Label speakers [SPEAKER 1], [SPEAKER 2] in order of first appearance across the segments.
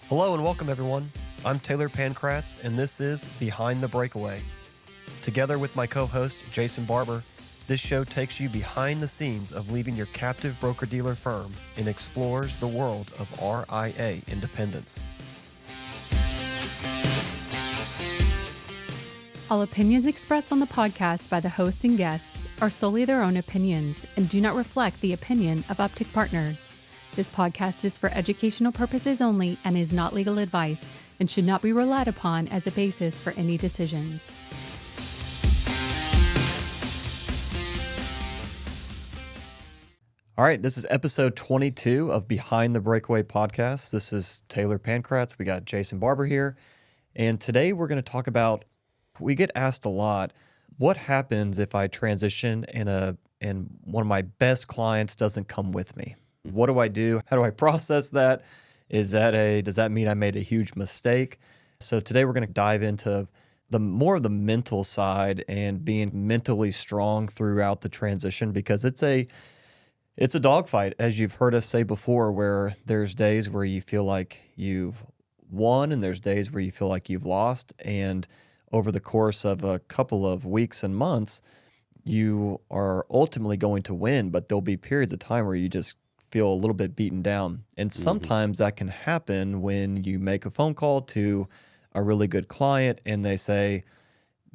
[SPEAKER 1] Hello and welcome everyone. I'm Taylor Pankratz and this is Behind the Breakaway. Together with my co-host Jason Barber, this show takes you behind the scenes of leaving your captive broker-dealer firm and explores the world of RIA independence.
[SPEAKER 2] All opinions expressed on the podcast by the host and guests are solely their own opinions and do not reflect the opinion of Uptick Partners. This podcast is for educational purposes only and is not legal advice and should not be relied upon as a basis for any decisions.
[SPEAKER 1] All right, this is episode 22 of Behind the Breakaway podcast. This is Taylor Pankratz. We got Jason Barber here. And today we're going to talk about, we get asked a lot, what happens if I transition and one of my best clients doesn't come with me? What do I do? How do I process that? Does that mean I made a huge mistake? So today we're going to dive into more of the mental side and being mentally strong throughout the transition, because it's a dogfight, as you've heard us say before, where there's days where you feel like you've won and there's days where you feel like you've lost. And over the course of a couple of weeks and months, you are ultimately going to win, but there'll be periods of time where you just feel a little bit beaten down. And sometimes that can happen when you make a phone call to a really good client and they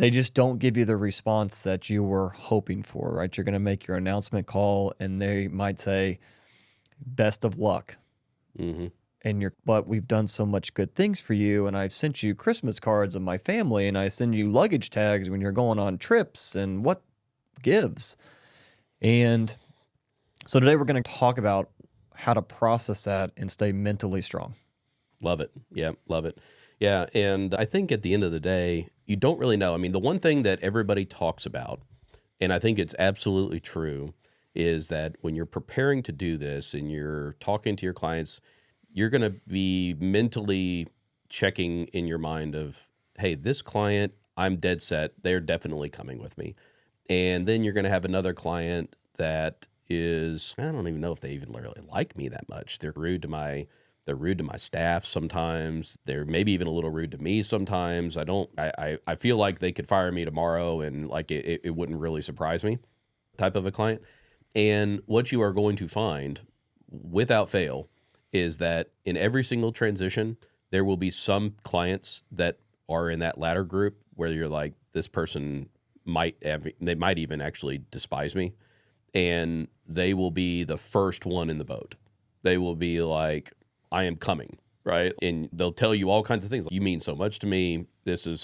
[SPEAKER 1] just don't give you the response that you were hoping for, right? You're going to make your announcement call and they might say, best of luck. But we've done so much good things for you, and I've sent you Christmas cards of my family, and I send you luggage tags when you're going on trips, and what gives? And so today we're going to talk about how to process that and stay mentally strong.
[SPEAKER 3] Love it. Yeah, love it. Yeah, and I think at the end of the day, you don't really know. I mean, the one thing that everybody talks about, and I think it's absolutely true, is that when you're preparing to do this and you're talking to your clients, you're going to be mentally checking in your mind of, hey, this client, I'm dead set. They're definitely coming with me. And then you're going to have another client that is, I don't even know if they even really like me that much. They're rude to my staff sometimes. They're maybe even a little rude to me sometimes. I feel like they could fire me tomorrow and like it wouldn't really surprise me type of a client. And what you are going to find without fail is that in every single transition, there will be some clients that are in that latter group where you're like, this person might even actually despise me. And they will be the first one in the boat. They will be like, I am coming, right? And they'll tell you all kinds of things. Like, you mean so much to me.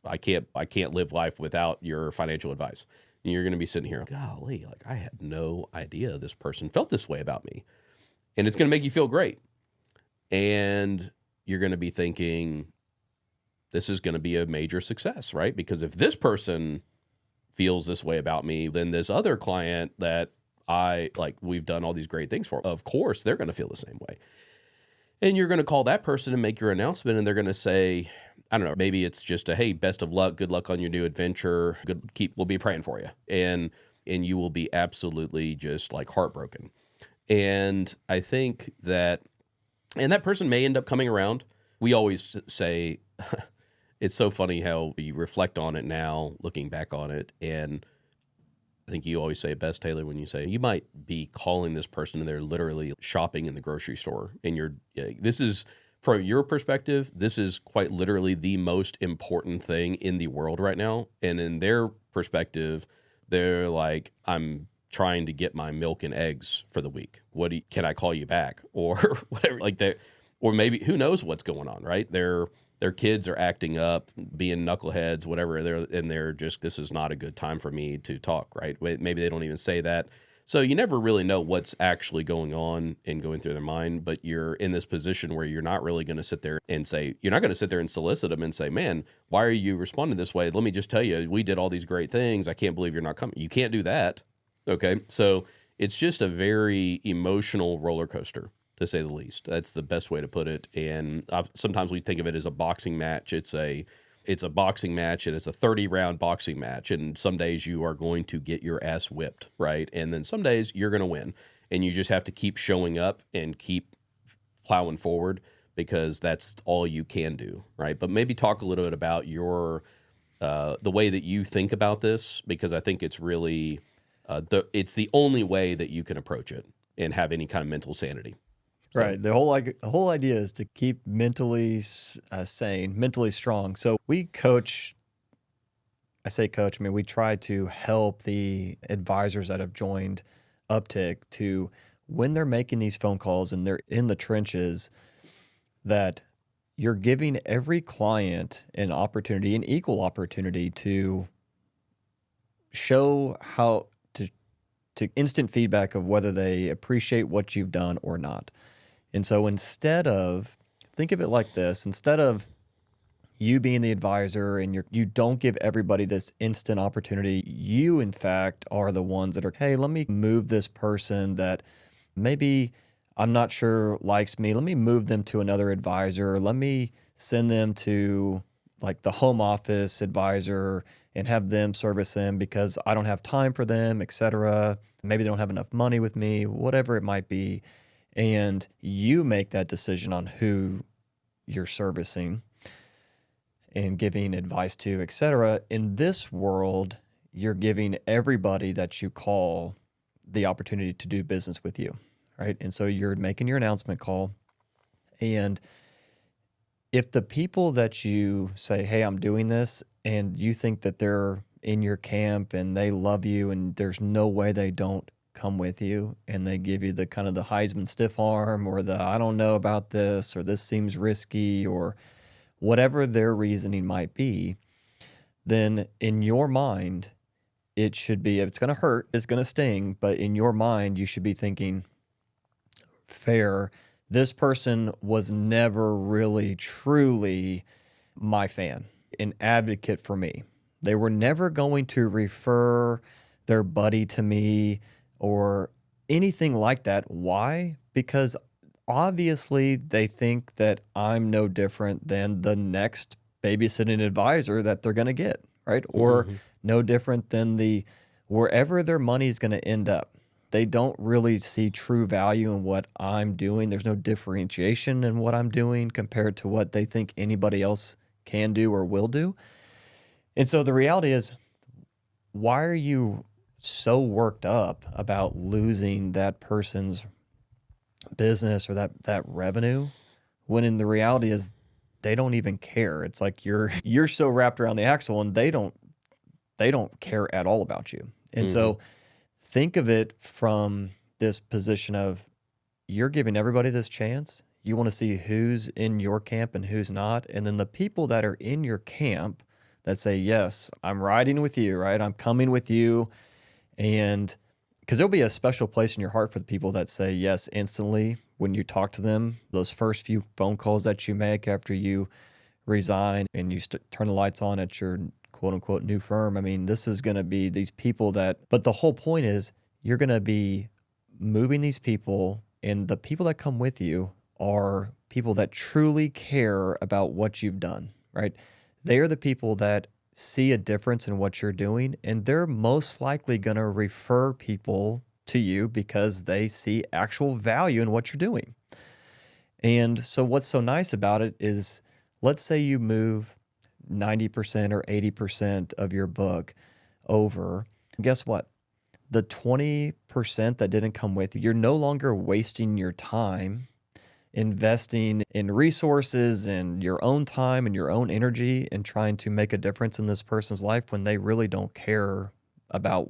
[SPEAKER 3] I can't live life without your financial advice. And you're going to be sitting here, golly, like I had no idea this person felt this way about me. And it's going to make you feel great. And you're going to be thinking, this is going to be a major success, right? Because if this person feels this way about me, then this other client that we've done all these great things for, of course, they're going to feel the same way. And you're going to call that person and make your announcement, and they're going to say, I don't know, maybe it's just hey, best of luck, good luck on your new adventure, we'll be praying for you. And you will be absolutely just like heartbroken. And I think that person may end up coming around. We always say, it's so funny how you reflect on it now, looking back on it, and I think you always say it best, Taylor, when you say you might be calling this person and they're literally shopping in the grocery store. And this is, from your perspective, this is quite literally the most important thing in the world right now. And in their perspective, they're like, I'm trying to get my milk and eggs for the week. Can I call you back? Or whatever, like that. Or maybe, who knows what's going on, right? Their kids are acting up, being knuckleheads, whatever. They're just, this is not a good time for me to talk, right? Maybe they don't even say that. So you never really know what's actually going on and going through their mind, but you're in this position where you're not really going to sit there and solicit them and say, man, why are you responding this way? Let me just tell you, we did all these great things. I can't believe you're not coming. You can't do that. Okay. So it's just a very emotional roller coaster, to say the least. That's the best way to put it. And sometimes we think of it as a boxing match. It's a boxing match, and it's a 30-round boxing match. And some days you are going to get your ass whipped, right? And then some days you're going to win. And you just have to keep showing up and keep plowing forward, because that's all you can do, right? But maybe talk a little bit about your the way that you think about this, because I think it's really it's the only way that you can approach it and have any kind of mental sanity. So,
[SPEAKER 1] Right. The whole idea is to keep mentally sane, mentally strong. So we coach. I say coach. I mean, we try to help the advisors that have joined Uptick to, when they're making these phone calls and they're in the trenches, that you're giving every client an opportunity, an equal opportunity to show how to instant feedback of whether they appreciate what you've done or not. And so instead of, think of it like this, instead of you being the advisor and you don't give everybody this instant opportunity, you in fact are the ones that are, hey, let me move this person that maybe I'm not sure likes me. Let me move them to another advisor. Let me send them to like the home office advisor and have them service them because I don't have time for them, etc. Maybe they don't have enough money with me, whatever it might be. And you make that decision on who you're servicing and giving advice to, etc. In this world, you're giving everybody that you call the opportunity to do business with you, right? And so you're making your announcement call. And if the people that you say, hey, I'm doing this, and you think that they're in your camp and they love you and there's no way they don't come with you, and they give you the kind of the Heisman stiff arm or the I don't know about this or this seems risky or whatever their reasoning might be, then in your mind, it should be, if it's going to hurt, it's going to sting, but in your mind, you should be thinking, fair, this person was never really, truly my fan, an advocate for me. They were never going to refer their buddy to me or anything like that. Why? Because obviously they think that I'm no different than the next babysitting advisor that they're going to get, right? Or no different than wherever their money is going to end up. They don't really see true value in what I'm doing. There's no differentiation in what I'm doing compared to what they think anybody else can do or will do. And so the reality is, why are you so worked up about losing that person's business or that revenue, when in the reality is they don't even care? It's like you're so wrapped around the axle and they don't care at all about you. And so think of it from this position of, you're giving everybody this chance. You want to see who's in your camp and who's not. And then the people that are in your camp that say, yes, I'm riding with you, right? I'm coming with you. And because there'll be a special place in your heart for the people that say yes instantly when you talk to them, those first few phone calls that you make after you resign and you turn the lights on at your quote unquote new firm. I mean, this is going to be these people but the whole point is you're going to be moving these people, and the people that come with you are people that truly care about what you've done, right? They are the people that see a difference in what you're doing, and they're most likely going to refer people to you because they see actual value in what you're doing. And so what's so nice about it is, let's say you move 90% or 80% of your book over. Guess what? The 20% that didn't come with you, you're no longer wasting your time investing in resources and your own time and your own energy and trying to make a difference in this person's life when they really don't care about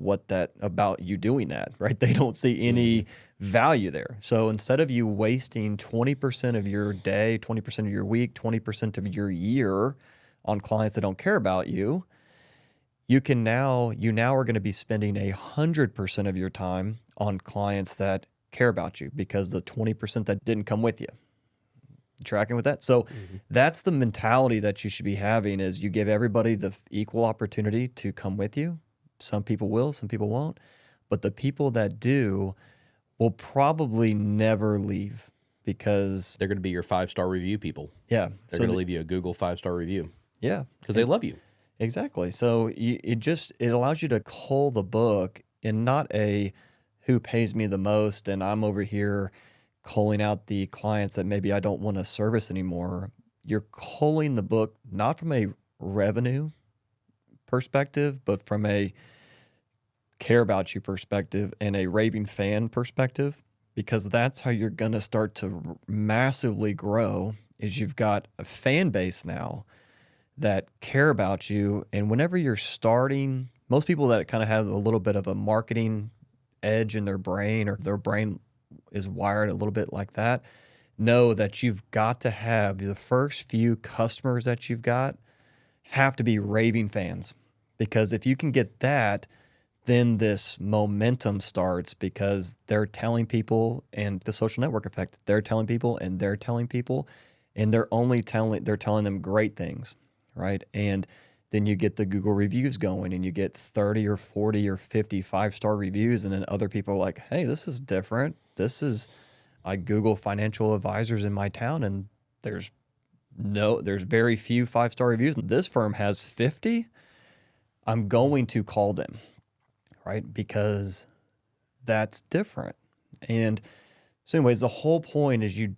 [SPEAKER 1] about you doing that, right? They don't see any value there. So instead of you wasting 20% of your day, 20% of your week, 20% of your year on clients that don't care about you, you now are going to be spending 100% of your time on clients that care about you, because the 20% that didn't come with you. Tracking with that? So that's the mentality that you should be having, is you give everybody the equal opportunity to come with you. Some people will, some people won't. But the people that do will probably never leave, because
[SPEAKER 3] they're going to be your 5-star review people.
[SPEAKER 1] Yeah.
[SPEAKER 3] They're going to leave you a Google 5-star review.
[SPEAKER 1] Yeah.
[SPEAKER 3] Because they love you.
[SPEAKER 1] Exactly. So it allows you to cull the book in not a who pays me the most and I'm over here culling out the clients that maybe I don't want to service anymore. You're culling the book not from a revenue perspective, but from a care about you perspective and a raving fan perspective, because that's how you're going to start to massively grow. Is you've got a fan base now that care about you. And whenever you're starting, most people that kind of have a little bit of a marketing edge in their brain, or their brain is wired a little bit like that, know that you've got to have the first few customers that you've got have to be raving fans. Because if you can get that, then this momentum starts, because they're telling people, and the social network effect, they're telling people and they're telling people, and they're telling them great things, right? And then you get the Google reviews going, and you get 30 or 40 or 50 5-star reviews, and then other people are like, hey, this is different. I Google financial advisors in my town, and there's very few 5-star reviews. This firm has 50. I'm going to call them, right? Because that's different. And so anyways, the whole point is you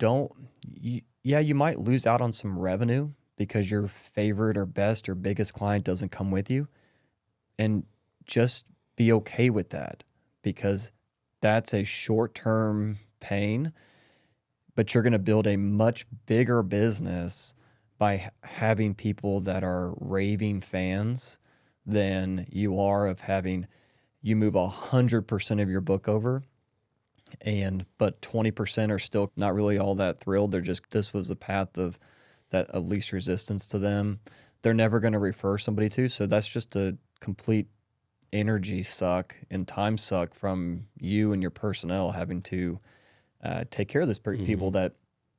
[SPEAKER 1] might lose out on some revenue because your favorite or best or biggest client doesn't come with you. And just be okay with that, because that's a short-term pain, but you're going to build a much bigger business by having people that are raving fans than you are of having you move 100% of your book over, but 20% are still not really all that thrilled. This was the path of least resistance to them. They're never going to refer somebody to. So that's just a complete energy suck and time suck from you and your personnel having to take care of this people that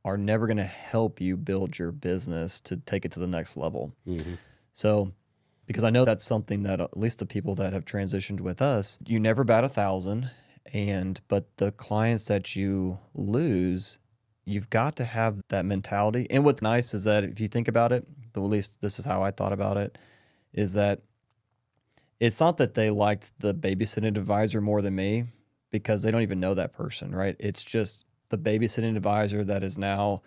[SPEAKER 1] are never going to help you build your business to take it to the next level. So, because I know that's something that at least the people that have transitioned with us, you never bat 1,000, but the clients that you lose, you've got to have that mentality. And what's nice is that if you think about it, at least this is how I thought about it, is that it's not that they liked the babysitting advisor more than me, because they don't even know that person, right? It's just the babysitting advisor that is now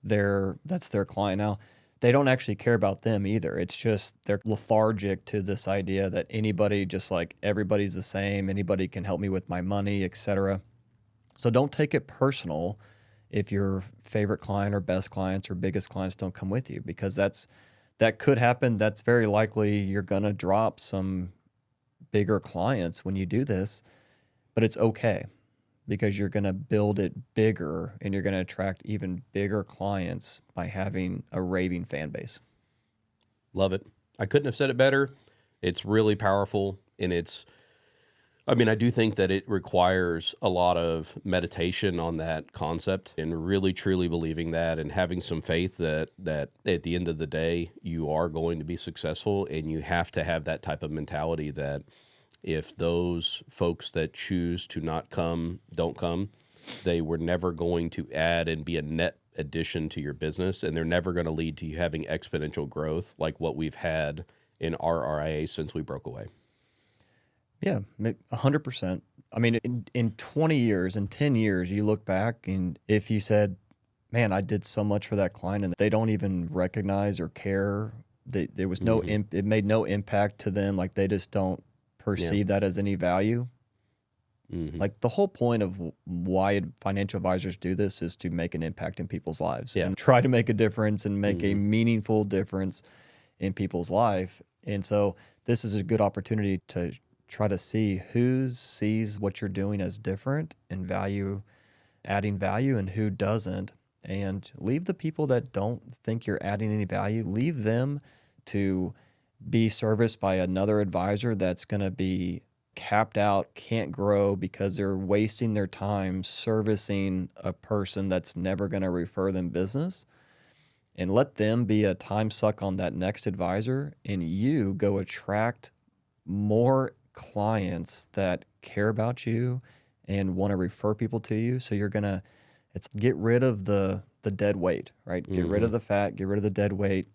[SPEAKER 1] that's their client now. They don't actually care about them either. It's just they're lethargic to this idea that anybody, just like everybody's the same, anybody can help me with my money, etc. So don't take it personal if your favorite client or best clients or biggest clients don't come with you, because that could happen. That's very likely you're going to drop some bigger clients when you do this, but it's okay, because you're going to build it bigger and you're going to attract even bigger clients by having a raving fan base.
[SPEAKER 3] Love it. I couldn't have said it better. It's really powerful, and I do think that it requires a lot of meditation on that concept, and really truly believing that, and having some faith that at the end of the day, you are going to be successful, and you have to have that type of mentality that if those folks that choose to not come, don't come, they were never going to add and be a net addition to your business, and they're never going to lead to you having exponential growth like what we've had in our RIA since we broke away.
[SPEAKER 1] Yeah, 100%. I mean, in 20 years, in 10 years, you look back, and if you said, man, I did so much for that client, and they don't even recognize or care, there was no, it made no impact to them, like they just don't perceive that as any value. Like the whole point of why financial advisors do this is to make an impact in people's lives and try to make a difference and make a meaningful difference in people's life. And so this is a good opportunity to try to see who sees what you're doing as different and adding value, and who doesn't. And leave the people that don't think you're adding any value, leave them to be serviced by another advisor that's going to be capped out, can't grow, because they're wasting their time servicing a person that's never going to refer them business. And let them be a time suck on that next advisor, and you go attract more clients that care about you and want to refer people to you. So it's get rid of the dead weight, right? Get rid of the fat, get rid of the dead weight,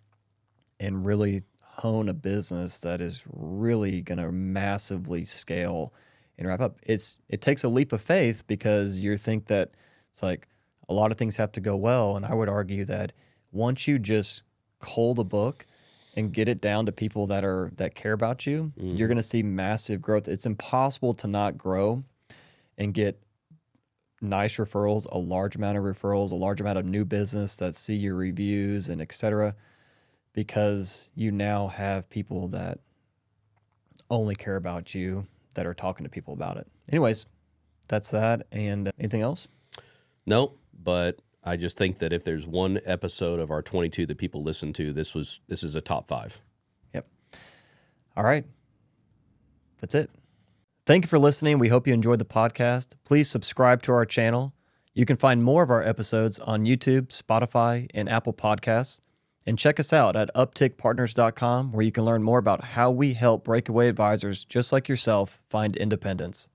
[SPEAKER 1] and really hone a business that is really going to massively scale and wrap up. It takes a leap of faith, because you think that it's like, a lot of things have to go well. And I would argue that once you just cull the book and get it down to people that care about you, you're going to see massive growth. It's impossible to not grow and get nice referrals, a large amount of referrals, a large amount of new business that see your reviews and et cetera, because you now have people that only care about you that are talking to people about it. Anyways, that's that. And anything else?
[SPEAKER 3] No, but I just think that if there's one episode of our 22 that people listen to, this is a top 5.
[SPEAKER 1] Yep. All right. That's it. Thank you for listening. We hope you enjoyed the podcast. Please subscribe to our channel. You can find more of our episodes on YouTube, Spotify, and Apple Podcasts. And check us out at uptickpartners.com, where you can learn more about how we help breakaway advisors just like yourself find independence.